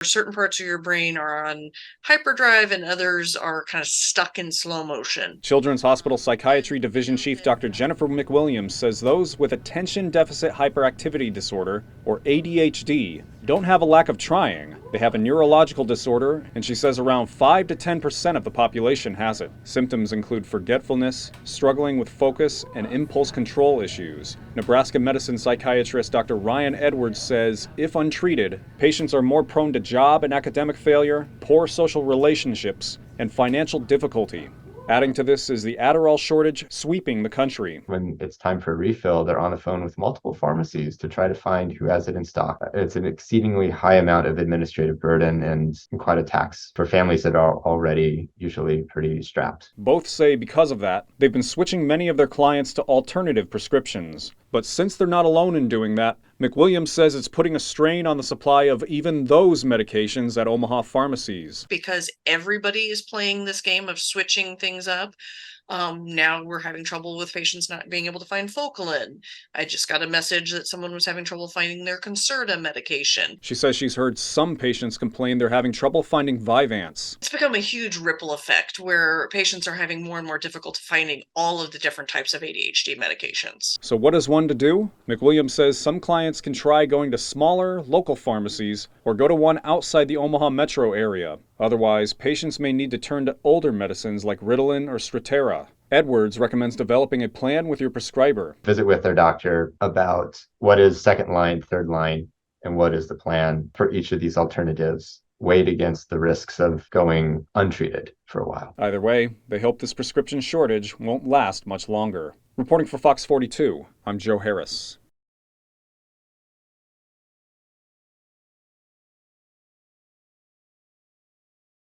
Certain parts of your brain are on hyperdrive and others are kind of stuck in slow motion. Children's Hospital Psychiatry Division Chief Dr. Jennifer McWilliams says those with attention deficit hyperactivity disorder, or ADHD, don't have a lack of trying. They have a neurological disorder, and she says around 5 to 10% of the population has it. Symptoms include forgetfulness, struggling with focus, and impulse control issues. Nebraska medicine psychiatrist Dr. Ryan Edwards says if untreated, patients are more prone to job and academic failure, poor social relationships, and financial difficulty. Adding to this is the Adderall shortage sweeping the country. When it's time for a refill, they're on the phone with multiple pharmacies to try to find who has it in stock. It's an exceedingly high amount of administrative burden and quite a tax for families that are already usually pretty strapped. Both say because of that, they've been switching many of their clients to alternative prescriptions. But since they're not alone in doing that, McWilliams says it's putting a strain on the supply of even those medications at Omaha pharmacies. Because everybody is playing this game of switching things up. Now we're having trouble with patients not being able to find Focalin. I just got a message that someone was having trouble finding their Concerta medication. She says she's heard some patients complain they're having trouble finding Vyvanse. It's become a huge ripple effect where patients are having more and more difficulty finding all of the different types of ADHD medications. So what is one to do? McWilliams says some clients can try going to smaller, local pharmacies or go to one outside the Omaha metro area. Otherwise, patients may need to turn to older medicines like Ritalin or Strattera. Edwards recommends developing a plan with your prescriber. Visit with their doctor about what is second line, third line, and what is the plan for each of these alternatives, weighed against the risks of going untreated for a while. Either way, they hope this prescription shortage won't last much longer. Reporting for Fox 42, I'm Joe Harris.